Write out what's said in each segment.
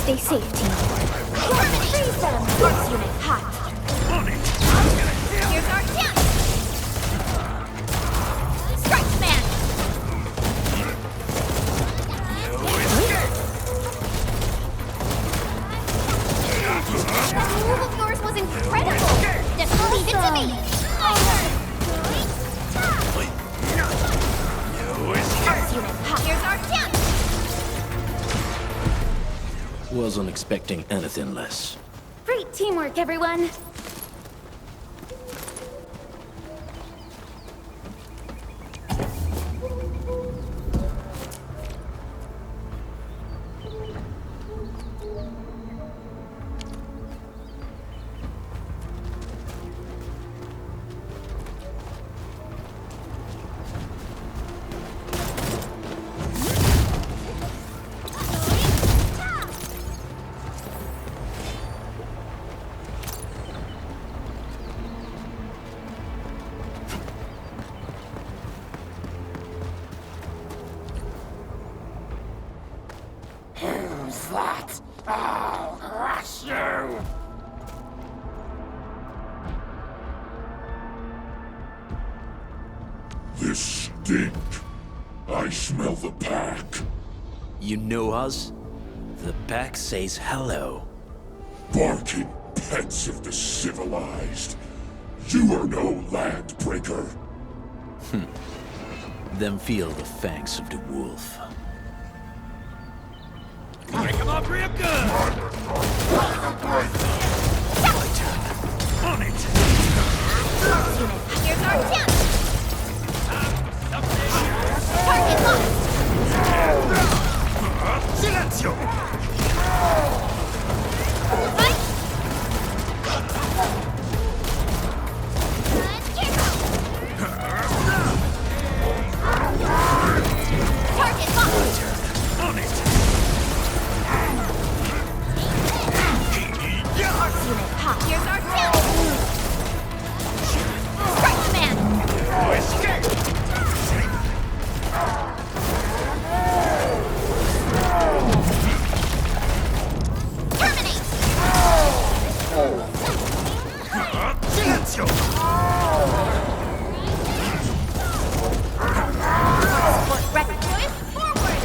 Stay safe, team. Freeze them! Arts unit hot. Here's our chance! Strike command! That move of yours was incredible! Just leave it to me! Arts unit hot. Here's our chance! Wasn't expecting anything less. Great teamwork, everyone! Who's that? I'll crush you! This stink. I smell the pack. You know us? The pack says hello. Barking pets of the civilized. You are no land breaker. Then feel the fangs of the wolf. Break him up real good! My turn. On it! Arts unit, here's our chance! Target locked! Silenzio! Fight! Target locked! On it! Arts unit hot. Here's our chance! Strike command! Escape! Terminate! Silenzio! Support recognize forward!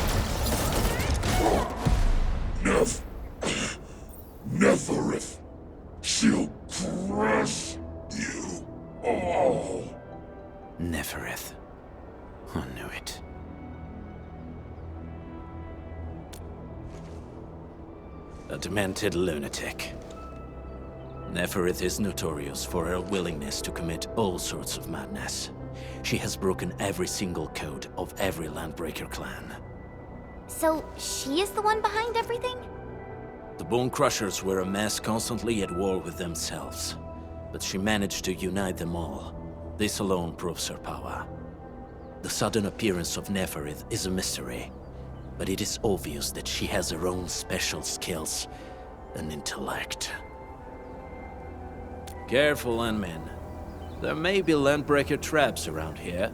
Neferith. She'll crush you all. Neferith. I knew it. A demented lunatic. Neferith is notorious for her willingness to commit all sorts of madness. She has broken every single code of every Landbreaker clan. So, she is the one behind everything? The Bone Crushers were a mess constantly at war with themselves. But she managed to unite them all. This alone proves her power. The sudden appearance of Neferith is a mystery, but it is obvious that she has her own special skills and intellect. Careful, Landmen. There may be Landbreaker traps around here.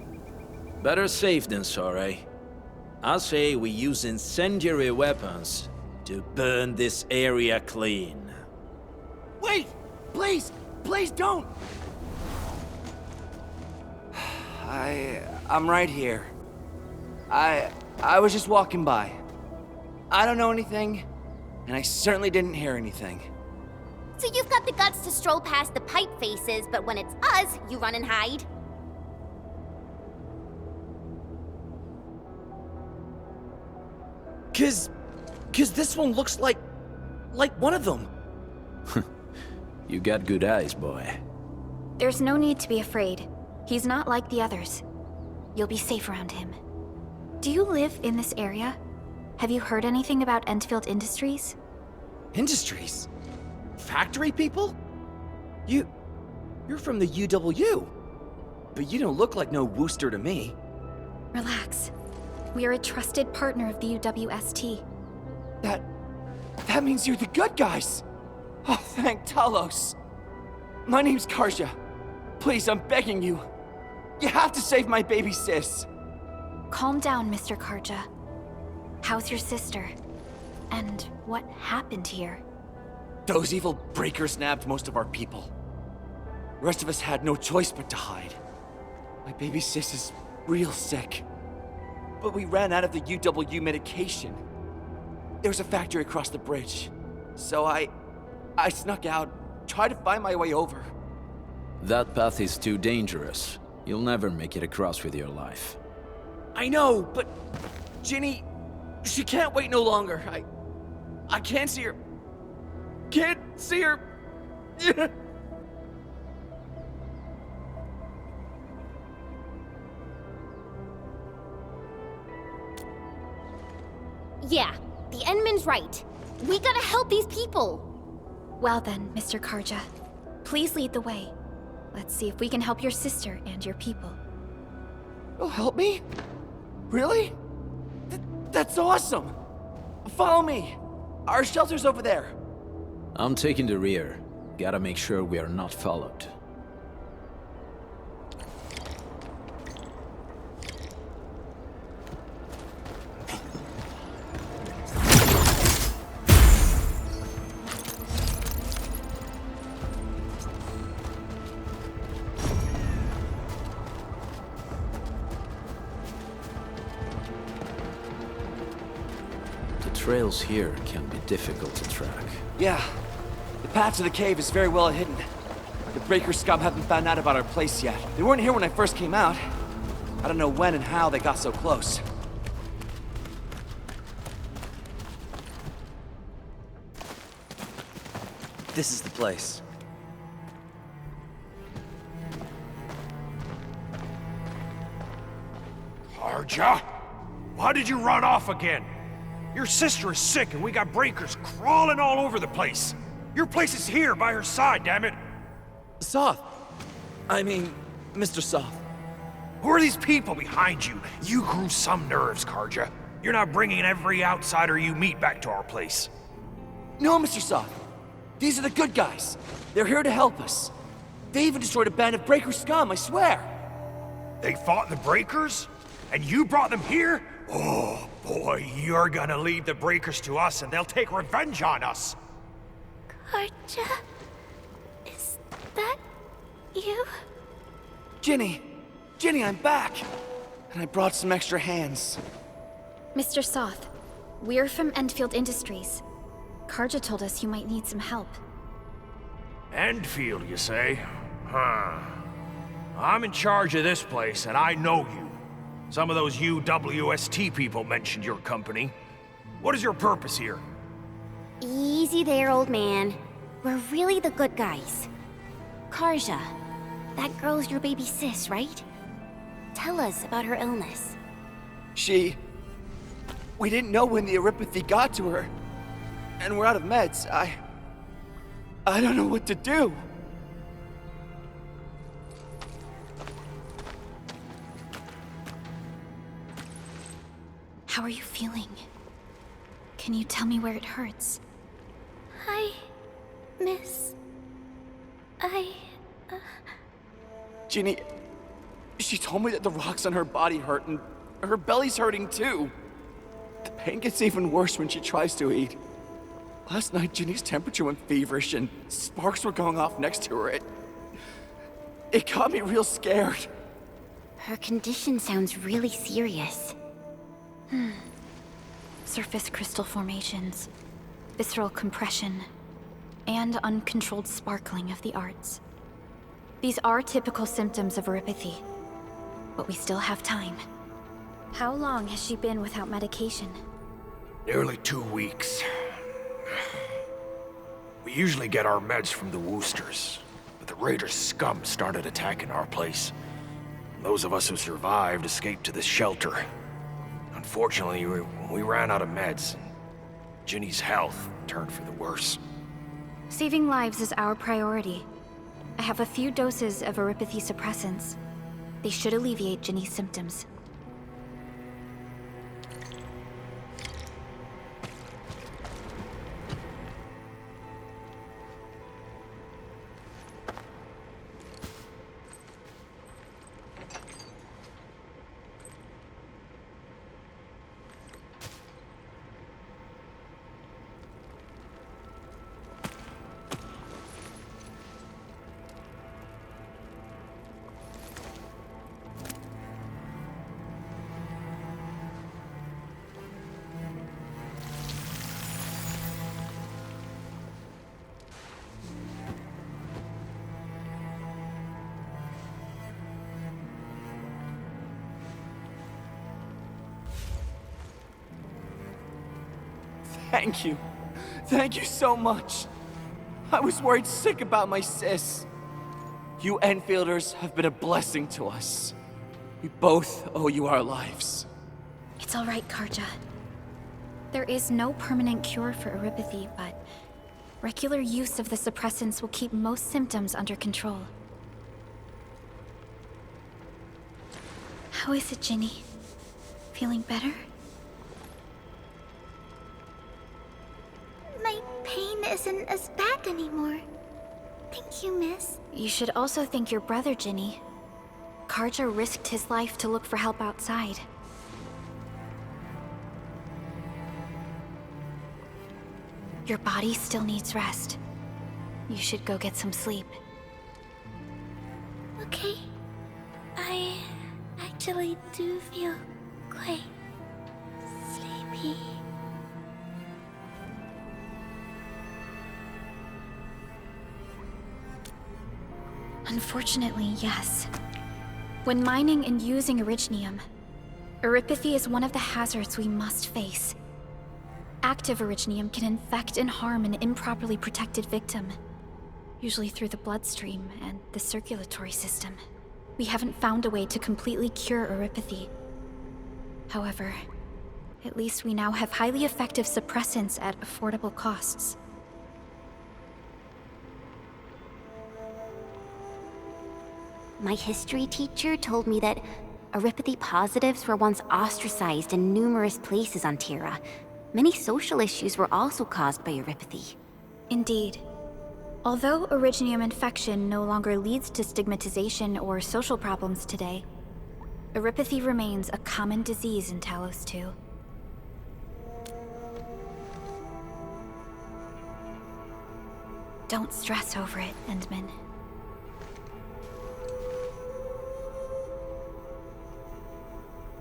Better safe than sorry. I say we use incendiary weapons to burn this area clean. Wait! Please! Please don't! I'm right here. I was just walking by. I don't know anything, and I certainly didn't hear anything. So you've got the guts to stroll past the pipe faces, but when it's us, you run and hide? Cause this one looks like one of them. You got good eyes, boy. There's no need to be afraid. He's not like the others. You'll be safe around him. Do you live in this area? Have you heard anything about Endfield Industries? Industries? Factory people? You're from the UW. But you don't look like no Wooster to me. Relax. We are a trusted partner of the UWST. That means you're the good guys. Oh, thank Talos. My name's Karja. Please, I'm begging you. You have to save my baby sis. Calm down, Mr. Karja. How's your sister? And what happened here? Those evil breakers nabbed most of our people. The rest of us had no choice but to hide. My baby sis is real sick. But we ran out of the UW medication. There was a factory across the bridge. So I snuck out, tried to find my way over. That path is too dangerous. You'll never make it across with your life. I know, but Ginny, she can't wait no longer. I can't see her. Can't see her. Yeah, the Endman's right. We gotta help these people. Well then, Mr. Karja, please lead the way. Let's see if we can help your sister and your people. You'll help me? Really? That's awesome! Follow me! Our shelter's over there. I'm taking the rear. Gotta make sure we are not followed. The trails here can be difficult to track. Yeah. The path to the cave is very well hidden. The Breaker scum haven't found out about our place yet. They weren't here when I first came out. I don't know when and how they got so close. This is the place. Karja? Why did you run off again? Your sister is sick and we got breakers crawling all over the place. Your place is here by her side, damn it. Soth. I mean, Mr. Soth. Who are these people behind you? You grew some nerves, Karja. You're not bringing every outsider you meet back to our place. No, Mr. Soth. These are the good guys. They're here to help us. They even destroyed a band of Breaker scum, I swear. They fought the breakers? And you brought them here? Oh, boy, you're gonna leave the breakers to us and they'll take revenge on us. Karja? Is that you? Ginny, I'm back. And I brought some extra hands. Mr. Soth, we're from Endfield Industries. Karja told us you might need some help. Endfield, you say? Huh. I'm in charge of this place, and I know you. Some of those UWST people mentioned your company. What is your purpose here? Easy there, old man. We're really the good guys. Karja, that girl's your baby sis, right? Tell us about her illness. We didn't know when the Eripathy got to her. And we're out of meds. I don't know what to do. How are you feeling? Can you tell me where it hurts? Hi, miss. Ginny, she told me that the rocks on her body hurt and her belly's hurting too. The pain gets even worse when she tries to eat. Last night, Ginny's temperature went feverish and sparks were going off next to her. It got me real scared. Her condition sounds really serious. Surface crystal formations, visceral compression, and uncontrolled sparkling of the arts. These are typical symptoms of Eripathy, but we still have time. How long has she been without medication? Nearly 2 weeks. We usually get our meds from the Woosters, but the Raiders' scum started attacking our place. Those of us who survived escaped to this shelter. Unfortunately, we ran out of meds. Ginny's health turned for the worse. Saving lives is our priority. I have a few doses of Eripathy suppressants. They should alleviate Ginny's symptoms. Thank you. Thank you so much. I was worried sick about my sis. You Enfielders have been a blessing to us. We both owe you our lives. It's all right, Karja. There is no permanent cure for erypathy, but regular use of the suppressants will keep most symptoms under control. How is it, Ginny? Feeling better? My pain isn't as bad anymore. Thank you, miss. You should also thank your brother, Ginny. Karja risked his life to look for help outside. Your body still needs rest. You should go get some sleep. Okay. I actually do feel quite sleepy. Unfortunately, yes. When mining and using Originium, erypathy is one of the hazards we must face. Active Originium can infect and harm an improperly protected victim, usually through the bloodstream and the circulatory system. We haven't found a way to completely cure erypathy. However, at least we now have highly effective suppressants at affordable costs. My history teacher told me that erypathy positives were once ostracized in numerous places on Terra. Many social issues were also caused by erypathy. Indeed. Although Originium infection no longer leads to stigmatization or social problems today, erypathy remains a common disease in Talos 2. Don't stress over it, Endman.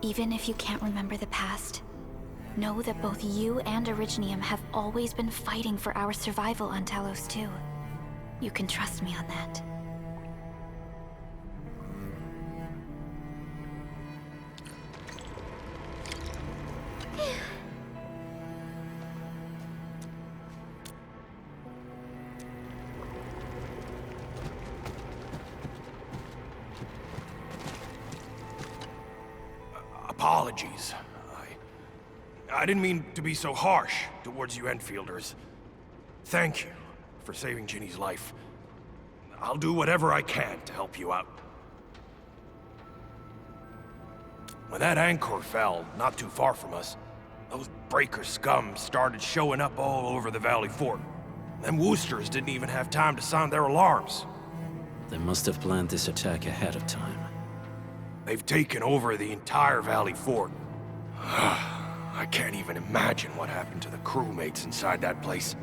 Even if you can't remember the past, know that both you and Originium have always been fighting for our survival on Talos 2. You can trust me on that. Apologies. I didn't mean to be so harsh towards you Enfielders. Thank you for saving Ginny's life. I'll do whatever I can to help you out. When that anchor fell not too far from us, those breaker scum started showing up all over the Valley Fort. Them Woosters didn't even have time to sound their alarms. They must have planned this attack ahead of time. They've taken over the entire Valley Fort. I can't even imagine what happened to the crewmates inside that place.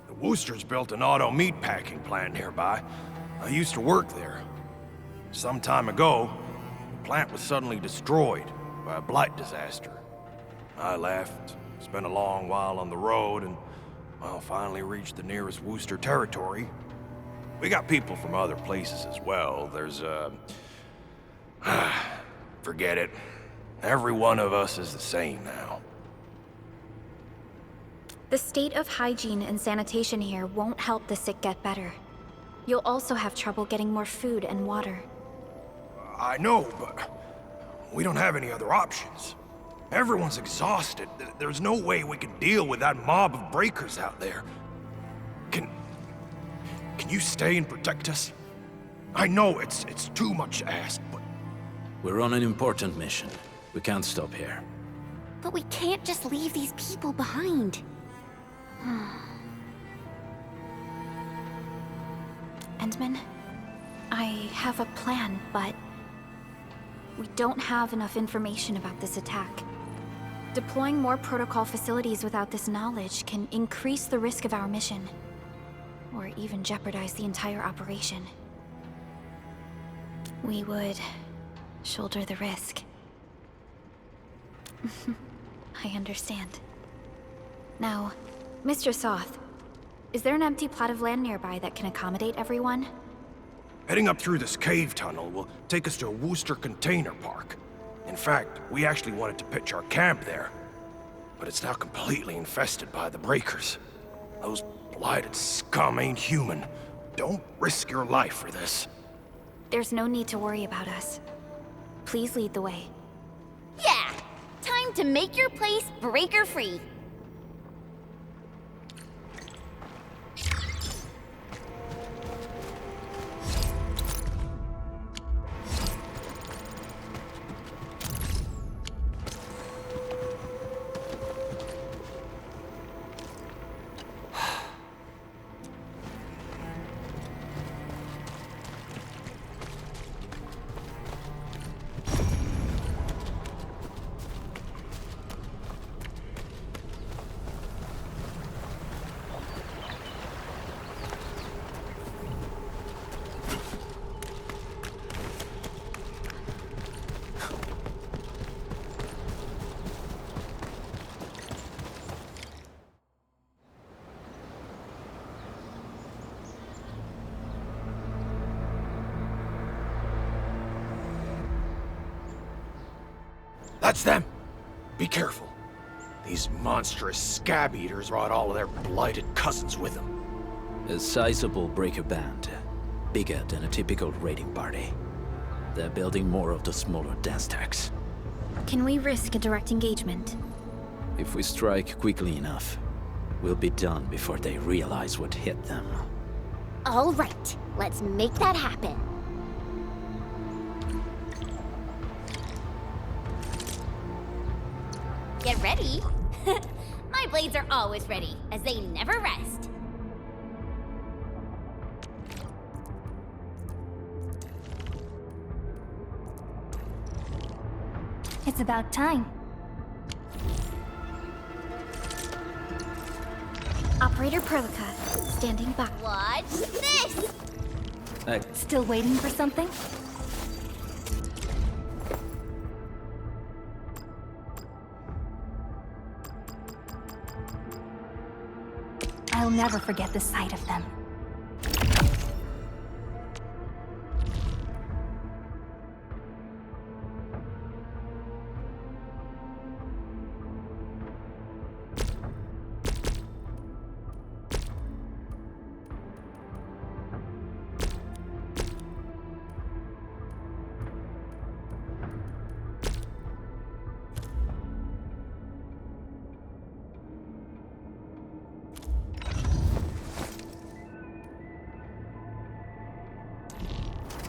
The Woosters built an auto meatpacking plant nearby. I used to work there. Some time ago, the plant was suddenly destroyed by a blight disaster. I left, spent a long while on the road, and, well, finally reached the nearest Wooster territory. We got people from other places as well. There's, forget it. Every one of us is the same now. The state of hygiene and sanitation here won't help the sick get better. You'll also have trouble getting more food and water. I know, but we don't have any other options. Everyone's exhausted. There's no way we can deal with that mob of breakers out there. Can you stay and protect us? I know it's too much asked, but... We're on an important mission. We can't stop here. But we can't just leave these people behind. Endman, I have a plan, but we don't have enough information about this attack. Deploying more protocol facilities without this knowledge can increase the risk of our mission, or even jeopardize the entire operation. We would shoulder the risk. I understand. Now, Mr. Soth, is there an empty plot of land nearby that can accommodate everyone? Heading up through this cave tunnel will take us to a Wooster container park. In fact, we actually wanted to pitch our camp there. but it's now completely infested by the Breakers. Those blighted scum ain't human. Don't risk your life for this. There's no need to worry about us. Please lead the way. Yeah! Time to make your place breaker-free. That's them! Be careful. These monstrous scab eaters brought all of their blighted cousins with them. A sizable breaker band. Bigger than a typical raiding party. They're building more of the smaller dance tags. Can we risk a direct engagement? If we strike quickly enough, we'll be done before they realize what hit them. All right, let's make that happen. Get ready. My blades are always ready, as they never rest. It's about time. Operator Perlica, standing by. Watch this! Still waiting for something? I'll never forget the sight of them.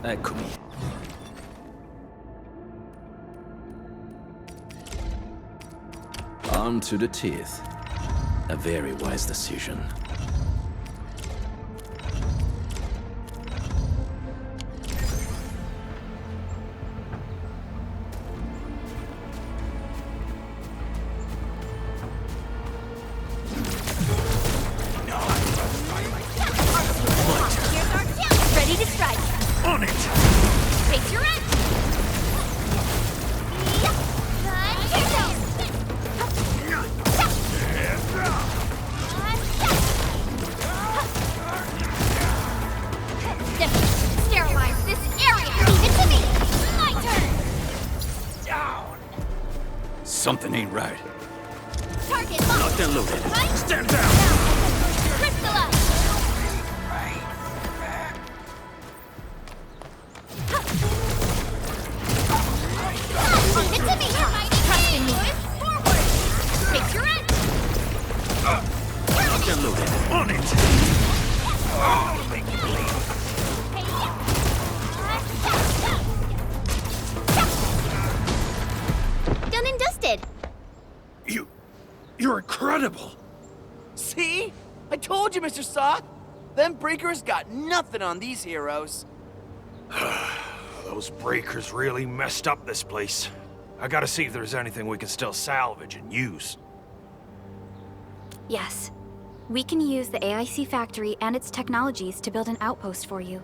Eccomi. Armed to the teeth. A very wise decision. Here's our kill! Ready to strike! On it! Face your end! Sterilize this area! Leave it to me! My turn! Down! Something ain't right. Target locked! Locked and loaded. Right? Stand down! Crystallize! Leave it to me! Trust in me! Forward! Face your end! Locked and loaded. On it! Oh, make me bleed. Done and dusted! You're incredible! See? I told you, Mr. Saw! Them breakers got nothing on these heroes. Those breakers really messed up this place. I gotta see if there's anything we can still salvage and use. Yes. We can use the AIC factory and its technologies to build an outpost for you.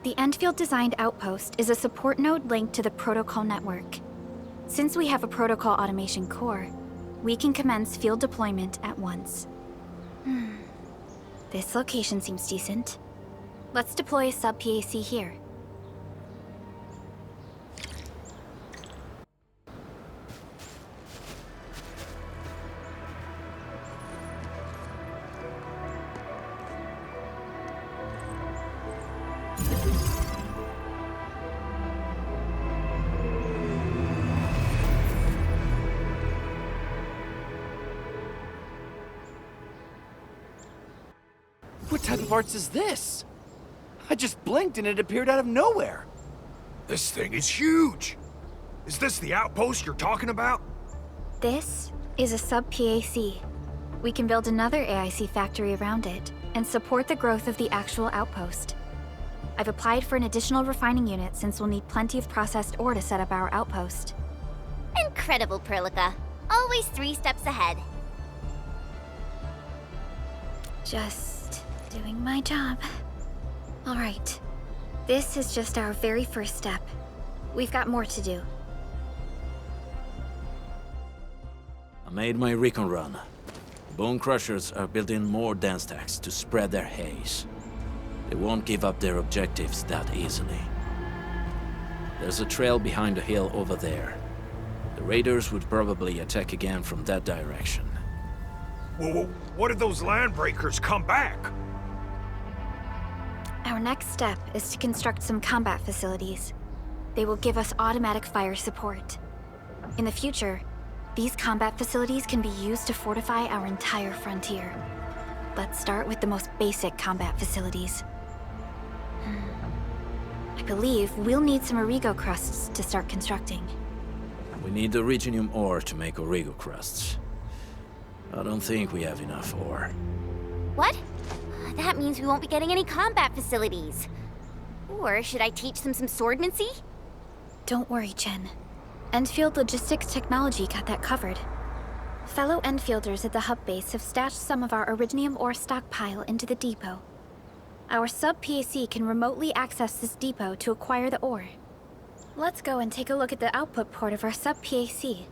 The Endfield designed outpost is a support node linked to the protocol network. Since we have a protocol automation core, we can commence field deployment at once. This location seems decent. Let's deploy a sub-PAC here. What type of arts is this? I just blinked and it appeared out of nowhere. This thing is huge! Is this the outpost you're talking about? This is a sub-PAC. We can build another AIC factory around it and support the growth of the actual outpost. I've applied for an additional refining unit since we'll need plenty of processed ore to set up our outpost. Incredible, Perlica. Always 3 steps ahead. Just doing my job. All right. This is just our very first step. We've got more to do. I made my recon run. Bone Crushers are building more dance stacks to spread their haze. They won't give up their objectives that easily. There's a trail behind the hill over there. The raiders would probably attack again from that direction. Whoa, what if those landbreakers come back? Our next step is to construct some combat facilities. They will give us automatic fire support. In the future, these combat facilities can be used to fortify our entire frontier. Let's start with the most basic combat facilities. I believe we'll need some Origo crusts to start constructing. We need the Originium ore to make Origo crusts. I don't think we have enough ore. What? That means we won't be getting any combat facilities. Or should I teach them some swordmancy? Don't worry, Chen. Endfield Logistics Technology got that covered. Fellow Enfielders at the hub base have stashed some of our Originium ore stockpile into the depot. Our sub-PAC can remotely access this depot to acquire the ore. Let's go and take a look at the output port of our sub-PAC.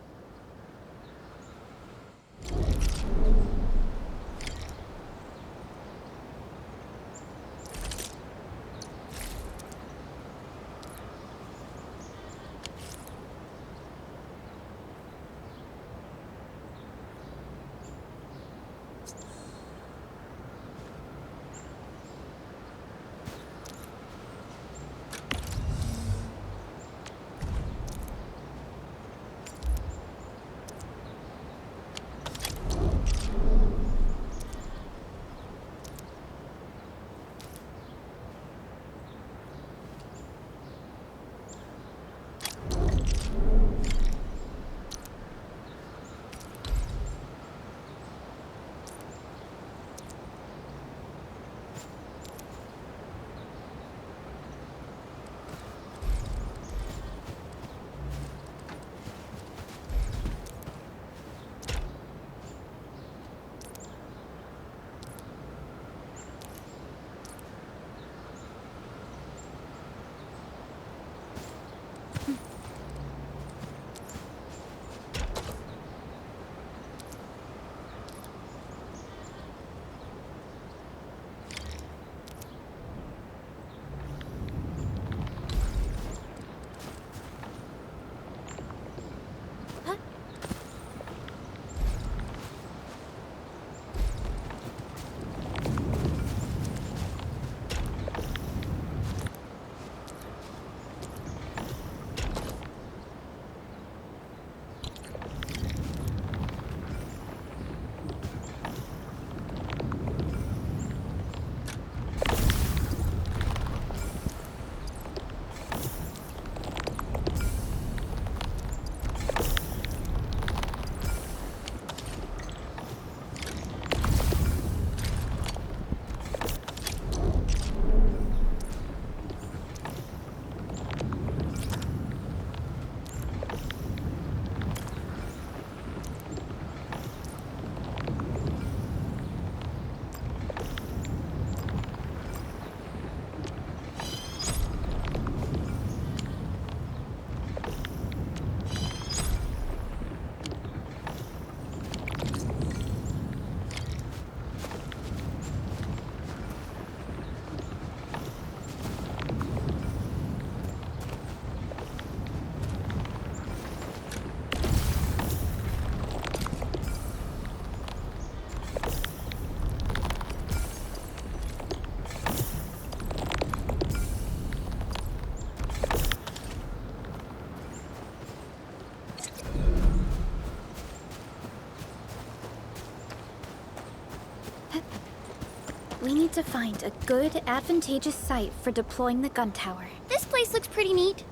We need to find a good, advantageous site for deploying the gun tower. This place looks pretty neat.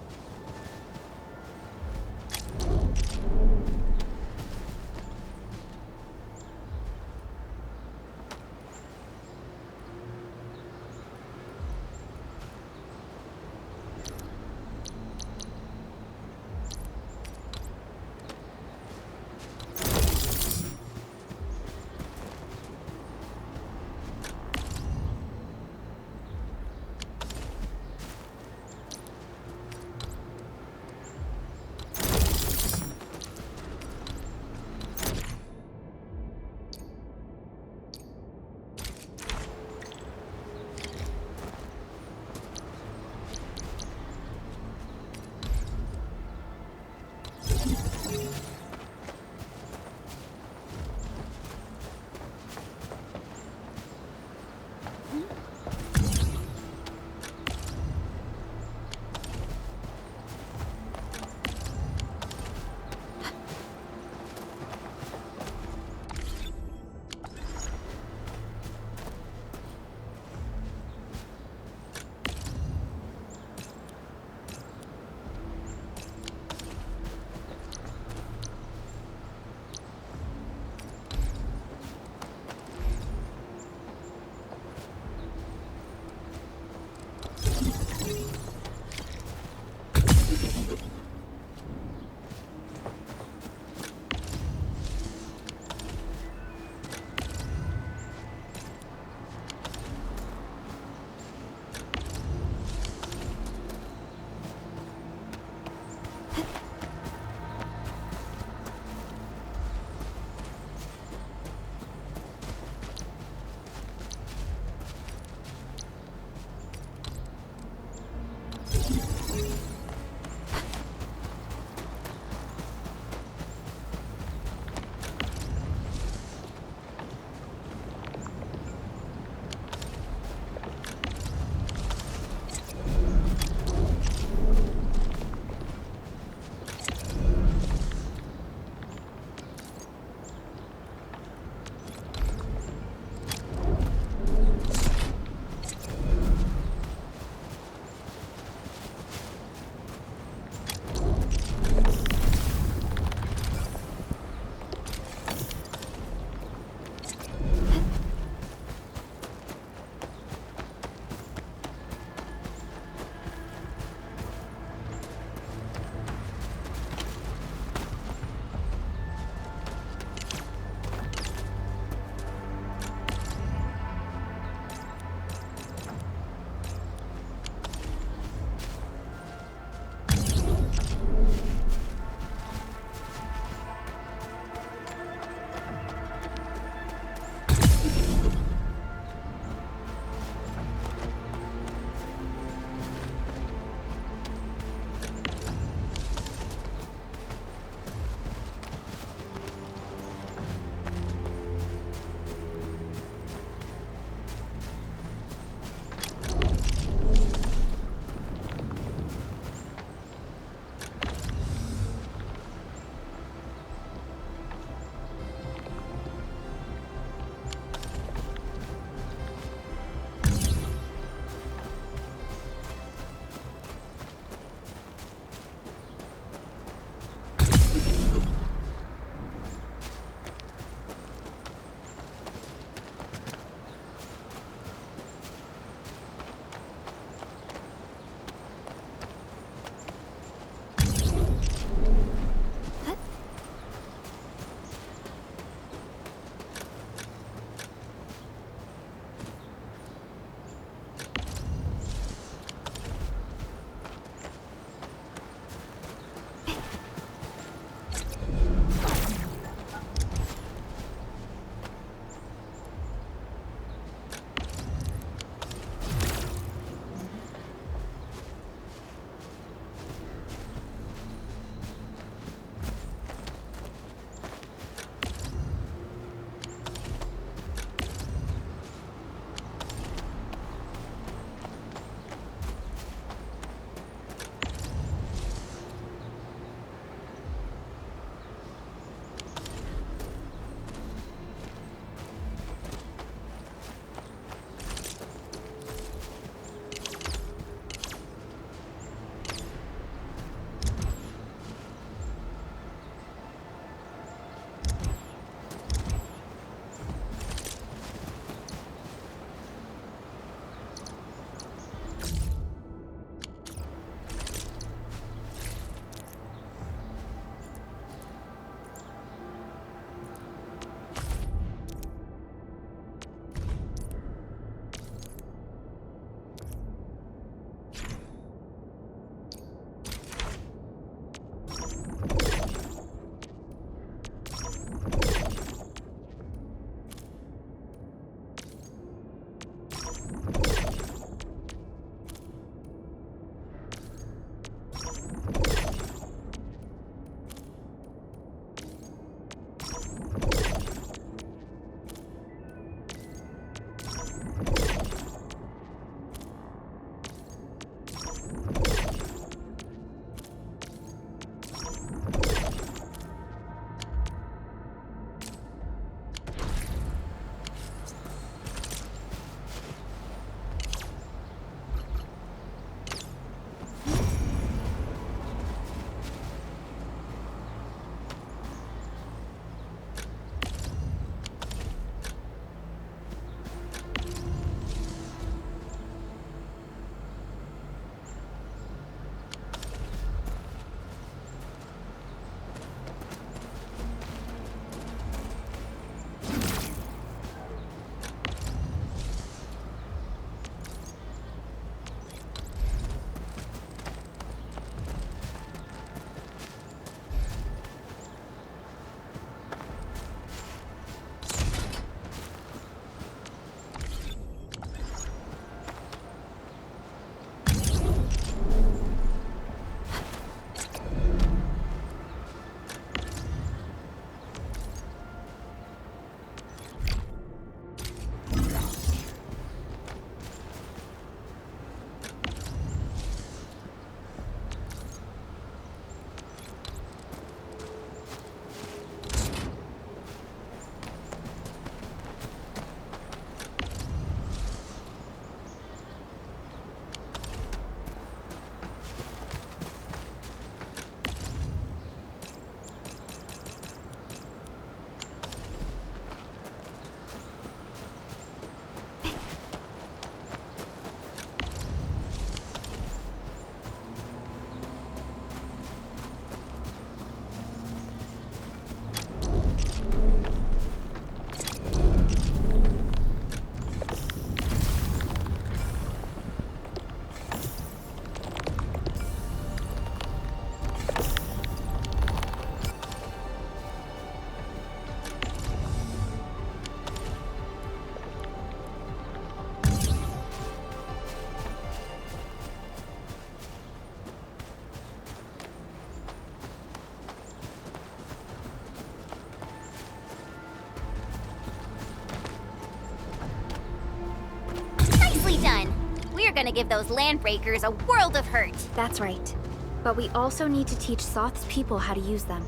gonna give those landbreakers a world of hurt. That's right. But we also need to teach Soth's people how to use them.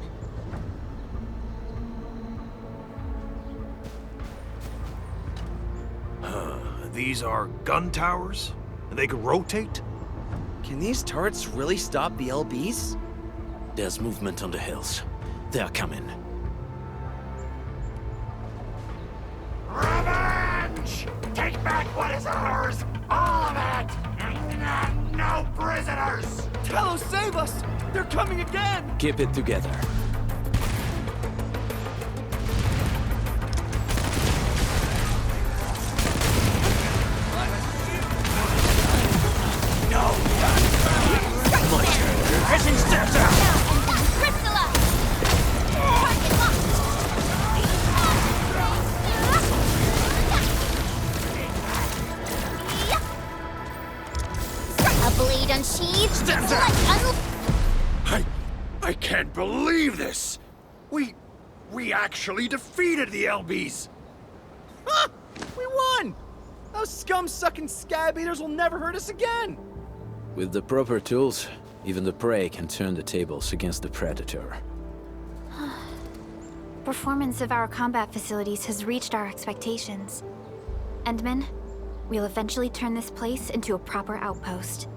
These are gun towers? And they can rotate? Can these turrets really stop the LBs? There's movement on the hills. They are coming. Revenge! Take back what is ours! All of it! No prisoners! Talos, save us! They're coming again! Keep it together. Pressing steps out! Priscilla! A blade unsheathed. Steps out! I can't believe this! We actually defeated the LBs! Huh! We won! Those scum-sucking scab eaters will never hurt us again! With the proper tools, even the prey can turn the tables against the predator. Performance of our combat facilities has reached our expectations. Endman, we'll eventually turn this place into a proper outpost.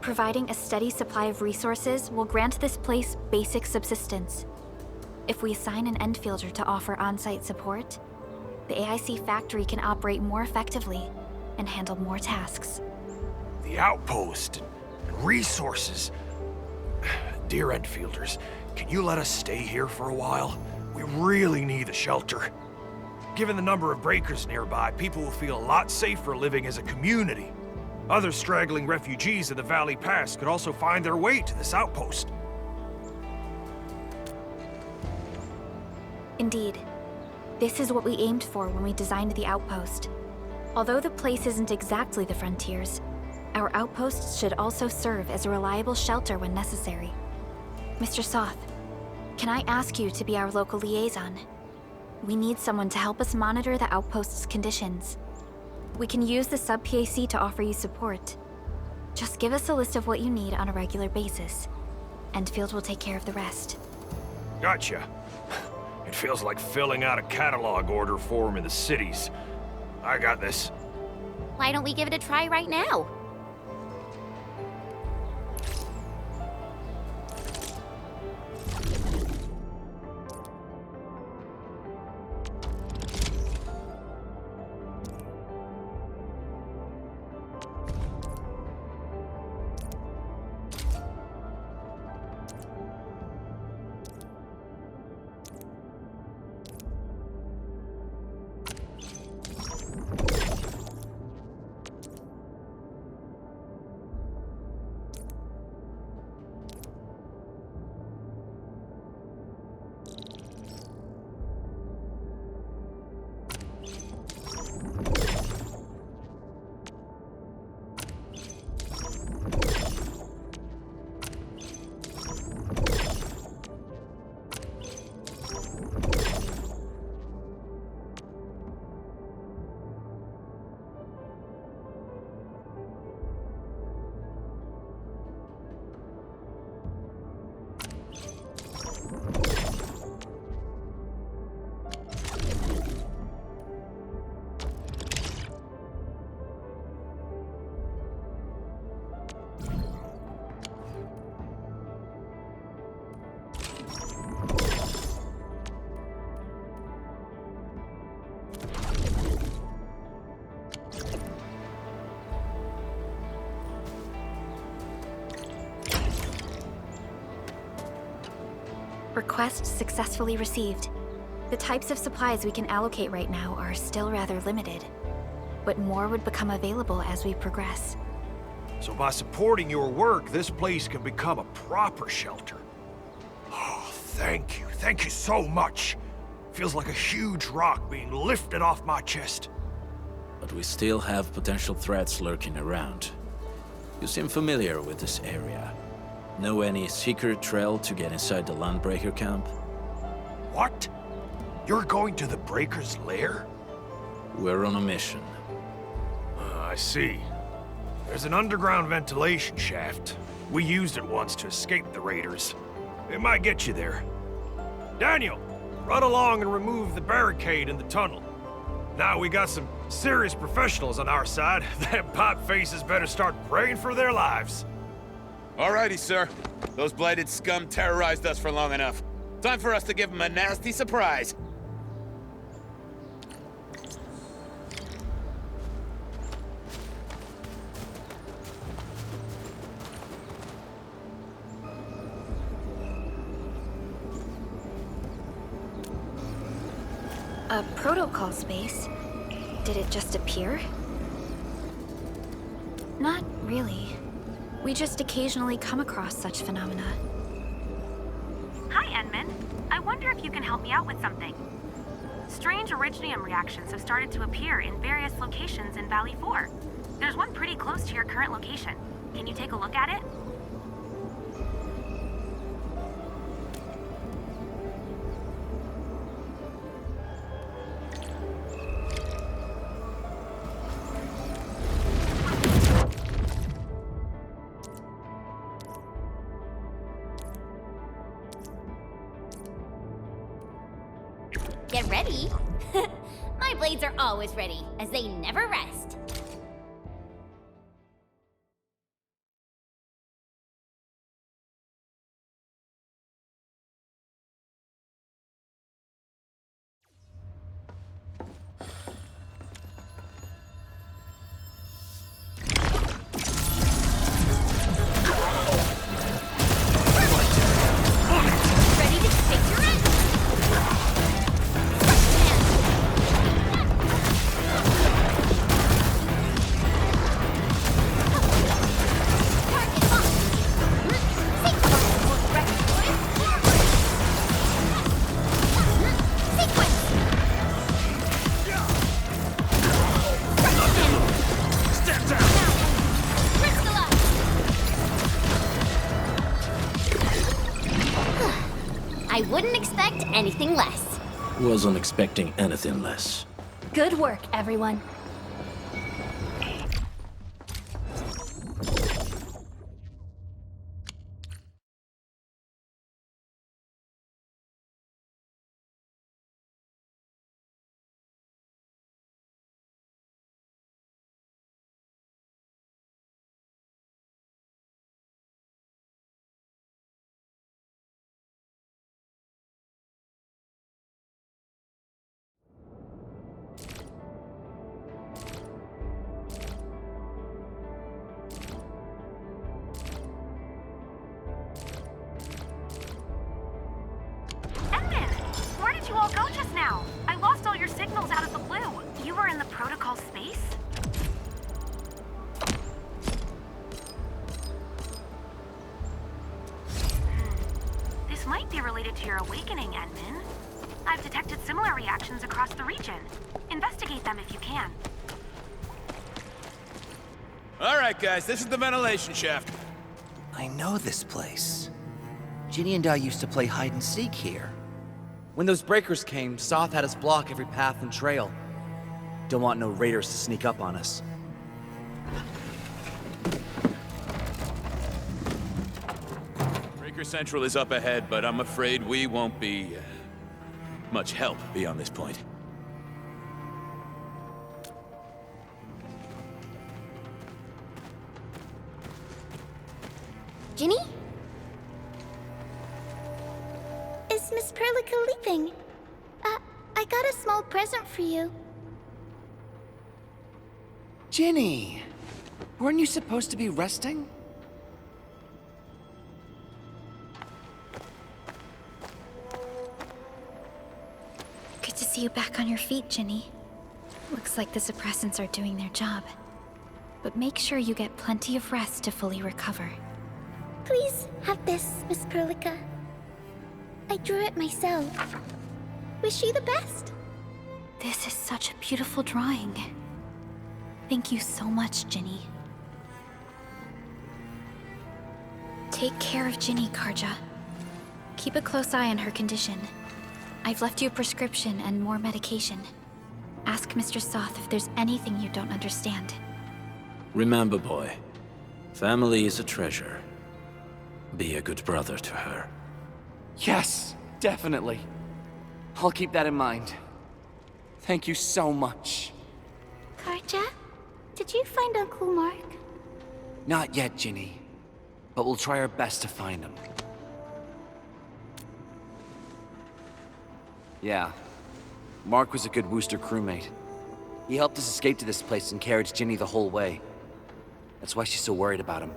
Providing a steady supply of resources will grant this place basic subsistence. If we assign an Endfielder to offer on-site support, the AIC factory can operate more effectively and handle more tasks. The outpost and resources. Dear Endfielders, can you let us stay here for a while? We really need a shelter. Given the number of breakers nearby, people will feel a lot safer living as a community. Other straggling refugees of the Valley Pass could also find their way to this outpost. Indeed. This is what we aimed for when we designed the outpost. Although the place isn't exactly the frontiers, our outposts should also serve as a reliable shelter when necessary. Mr. Soth, can I ask you to be our local liaison? We need someone to help us monitor the outpost's conditions. We can use the sub-PAC to offer you support. Just give us a list of what you need on a regular basis. Endfield will take care of the rest. Gotcha. It feels like filling out a catalog order form in the cities. I got this. Why don't we give it a try right now? Request successfully received. The types of supplies we can allocate right now are still rather limited, but more would become available as we progress. So by supporting your work, this place can become a proper shelter. Oh, thank you. Thank you so much. Feels like a huge rock being lifted off my chest. But we still have potential threats lurking around. You seem familiar with this area. Know any secret trail to get inside the Landbreaker camp? What? You're going to the Breaker's lair? We're on a mission. I see. There's an underground ventilation shaft. We used it once to escape the raiders. It might get you there. Daniel, run along and remove the barricade in the tunnel. Now we got some serious professionals on our side. Them pot faces better start praying for their lives. Alrighty, sir. Those blighted scum terrorized us for long enough. Time for us to give them a nasty surprise. A protocol space? Did it just appear? Not really. We just occasionally come across such phenomena. Hi, Enman. I wonder if you can help me out with something. Strange originium reactions have started to appear in various locations in Valley 4. There's one pretty close to your current location. Can you take a look at it? Get ready. My blades are always ready, as they never rest. Ready to take your end? I wouldn't expect anything less. Wasn't expecting anything less. Good work, everyone. Where did you all go just now? I lost all your signals out of the blue. You were in the protocol space? This might be related to your awakening, Edmund. I've detected similar reactions across the region. Investigate them if you can. Alright, guys, this is the ventilation shaft. I know this place. Ginny and I used to play hide and seek here. When those breakers came, Soth had us block every path and trail. Don't want no raiders to sneak up on us. Breaker Central is up ahead, but I'm afraid we won't be much help beyond this point. Ginny? Is Miss Perlica leaving? I got a small present for you. Ginny! Weren't you supposed to be resting? Good to see you back on your feet, Ginny. Looks like the suppressants are doing their job. But make sure you get plenty of rest to fully recover. Please have this, Miss Perlica. I drew it myself. Wish you the best. This is such a beautiful drawing. Thank you so much, Ginny. Take care of Ginny, Karja. Keep a close eye on her condition. I've left you a prescription and more medication. Ask Mr. Soth if there's anything you don't understand. Remember, boy, family is a treasure. Be a good brother to her. Yes, definitely. I'll keep that in mind. Thank you so much. Karja, did you find Uncle Mark? Not yet, Ginny. But we'll try our best to find him. Yeah. Mark was a good Wooster crewmate. He helped us escape to this place and carried Ginny the whole way. That's why she's so worried about him.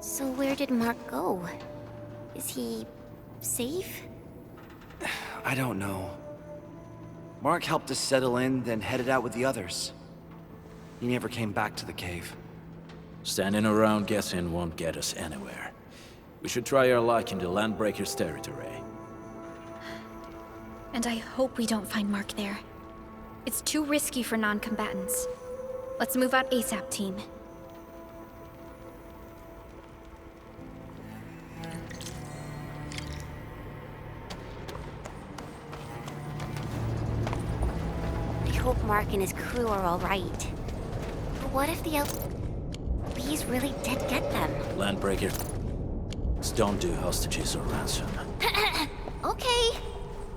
So where did Mark go? Is he safe? I don't know. Mark helped us settle in, then headed out with the others. He never came back to the cave. Standing around guessing won't get us anywhere. We should try our luck in the Landbreakers' territory. And I hope we don't find Mark there. It's too risky for non-combatants. Let's move out ASAP, team. I hope Mark and his crew are all right. But what if the LBs really did get them? Landbreakers don't do hostages or ransom. Okay.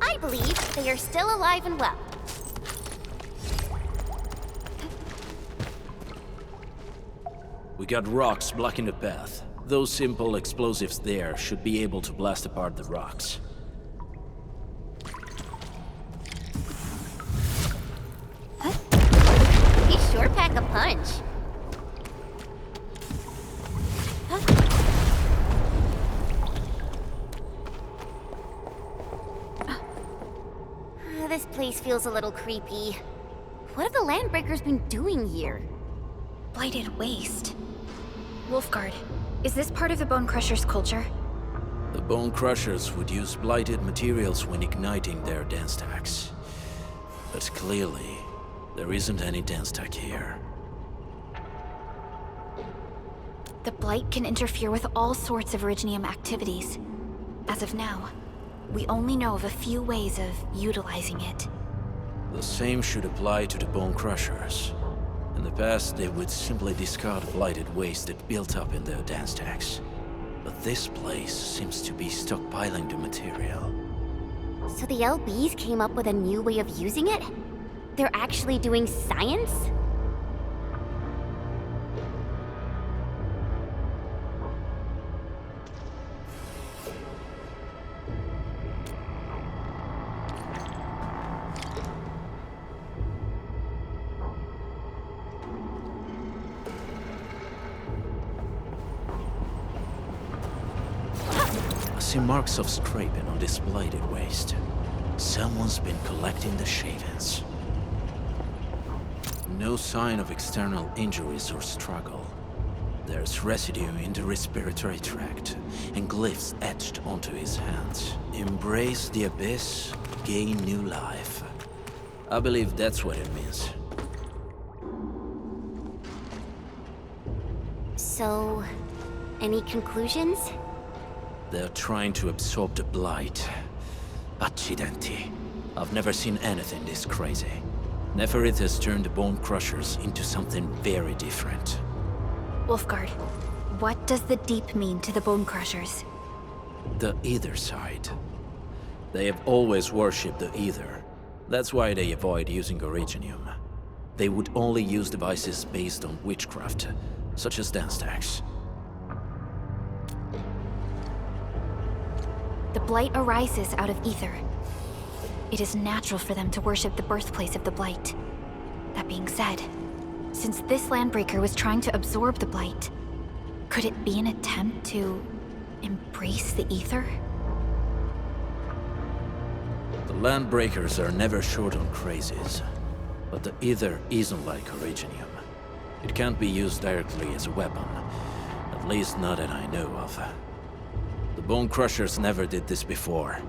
I believe they are still alive and well. We got rocks blocking the path. Those simple explosives there should be able to blast apart the rocks. He sure pack a punch. This place feels a little creepy. What have the Landbreakers been doing here? Blighted waste. Wolfguard, is this part of the Bone Crusher's culture? The Bone Crushers would use blighted materials when igniting their dance stacks. But clearly, there isn't any dance stack here. The Blight can interfere with all sorts of Originium activities. As of now, we only know of a few ways of utilizing it. The same should apply to the Bone Crushers. In the past, they would simply discard blighted waste that built up in their dance stacks. But this place seems to be stockpiling the material. So the LBs came up with a new way of using it? They're actually doing science? I see marks of scraping on this blighted waste. Someone's been collecting the shavings. No sign of external injuries or struggle. There's residue in the respiratory tract, and glyphs etched onto his hands. Embrace the abyss, gain new life. I believe that's what it means. So, any conclusions? They're trying to absorb the blight. Accidenti. I've never seen anything this crazy. Neferith has turned the Bone Crushers into something very different. Wolfguard, what does the Deep mean to the Bone Crushers? The Ether side. They have always worshipped the Ether. That's why they avoid using Originium. They would only use devices based on witchcraft, such as dance stacks. The Blight arises out of Ether. It is natural for them to worship the birthplace of the Blight. That being said, since this Landbreaker was trying to absorb the Blight, could it be an attempt to embrace the Ether? The Landbreakers are never short on crazes, but the Ether isn't like Originium. It can't be used directly as a weapon, at least not that I know of. The Bone Crushers never did this before.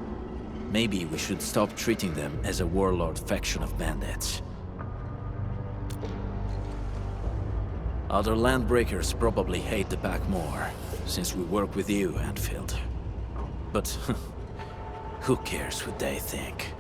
Maybe we should stop treating them as a warlord faction of bandits. Other Landbreakers probably hate the pack more, since we work with you, Endfield. But who cares what they think?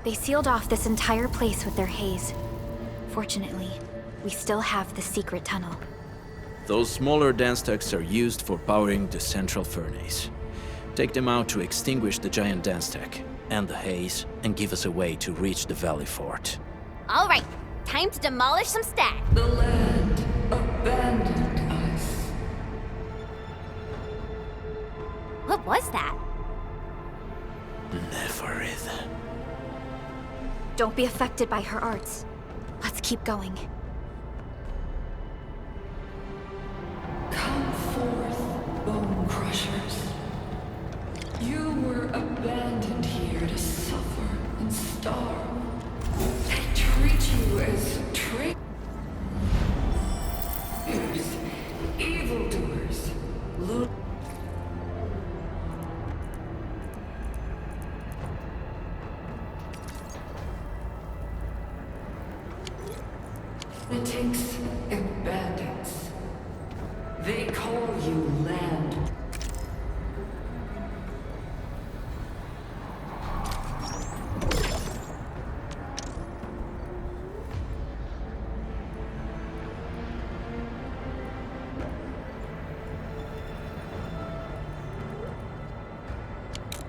They sealed off this entire place with their haze. Fortunately, we still have the secret tunnel. Those smaller dance techs are used for powering the central furnace. Take them out to extinguish the giant dance tech and the haze, and give us a way to reach the Valley Fort. All right, time to demolish some stat. The land abandoned us. What was that? Neferith. Don't be affected by her arts. Let's keep going. Come forth, bone crushers. You were abandoned here to suffer and starve. They treat you as traitors, evildoers, lunatics and bandits. They call you land.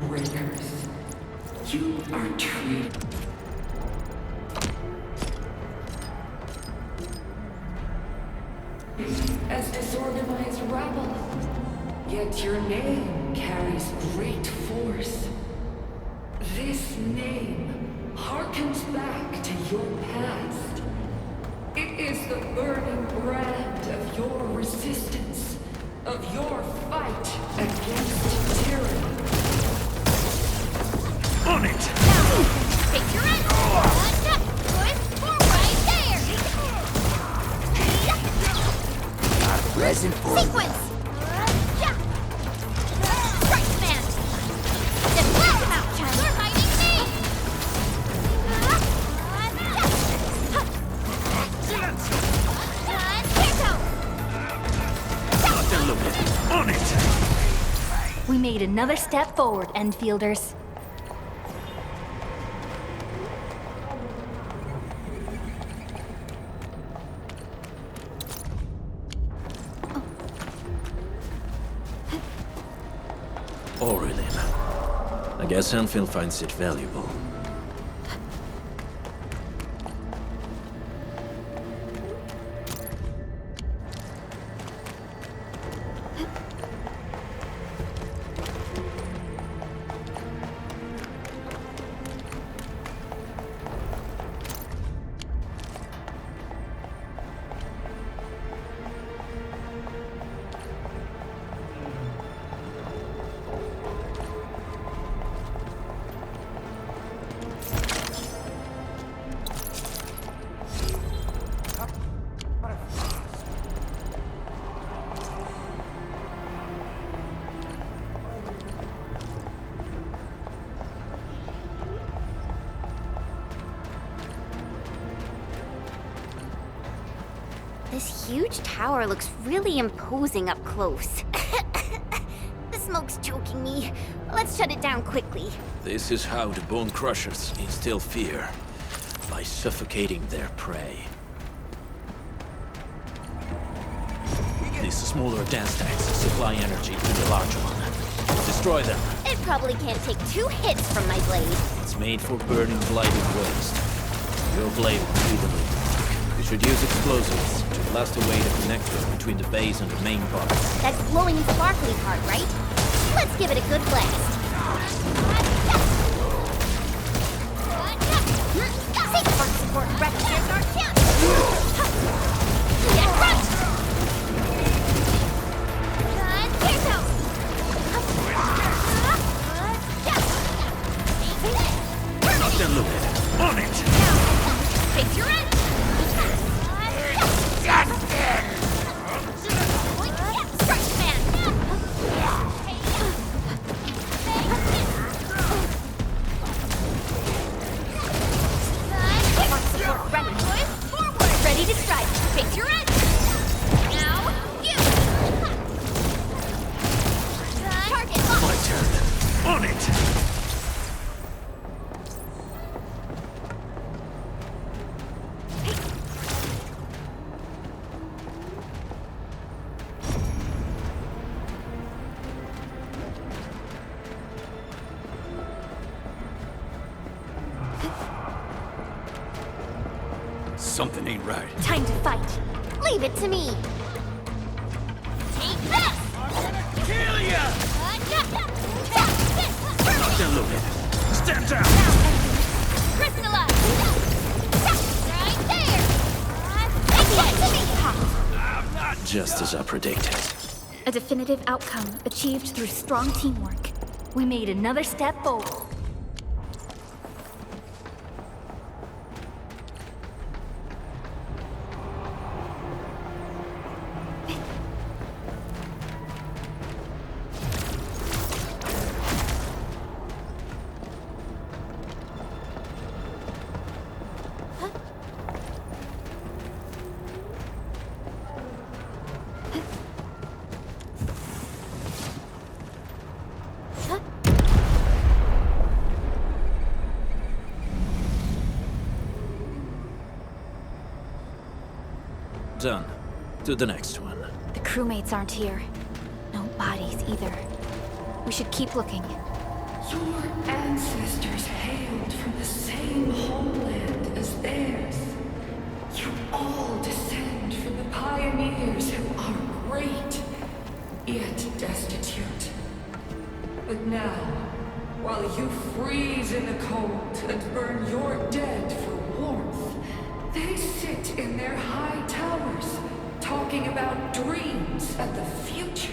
Breakers. You are treated as disorganized rabble. Yet your name carries great force. This name harkens back to your past. It is the burning brand of your resistance, of your fight against tyranny. On it! Take your end! One step! Push forward there! Present for Sequence! Right, man! Just blast him out, child! You're hiding me! On it! We made another step forward, Endfielders. Aurelin. I guess Endfield finds it valuable. This huge tower looks really imposing up close. The smoke's choking me. Let's shut it down quickly. This is how the Bone Crushers instill fear, by suffocating their prey. These smaller dance tanks supply energy to the large one. Destroy them. It probably can't take 2 hits from my blade. It's made for burning blighted waste. Your blade will do the lead. We should use explosives to blast away the connector between the base and the main parts. That's glowing and sparkly part, right? Let's give it a good blast. Safeguard support represents our camp. Get right! Not them look. On it! Face your end! Ready to strike. Something ain't right. Time to fight. Leave it to me. Take this! I'm gonna kill ya! Not there, Logan. Stand down! Crystallize! Right there! Get to me! I'm not Just as I predicted. A definitive outcome achieved through strong teamwork. We made another step forward. Done. To the next one. The crewmates aren't here. No bodies either. We should keep looking. Your ancestors hailed from the same homeland as theirs. You all descend from the pioneers who are great, yet destitute. But now, while you freeze in the cold and burn your dead for warmth, they sit in their high towers, talking about dreams and the future.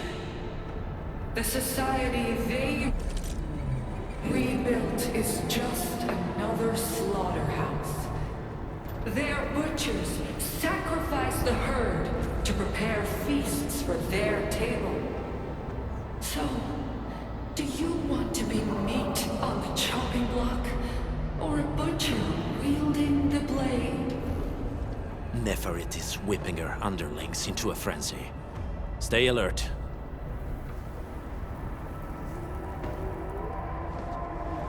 The society they rebuilt is just another slaughterhouse. Their butchers sacrifice the herd to prepare feasts for their table. So, do you want to be meat on the chopping block, or a butcher wielding the blade? Neferit is whipping her underlings into a frenzy. Stay alert.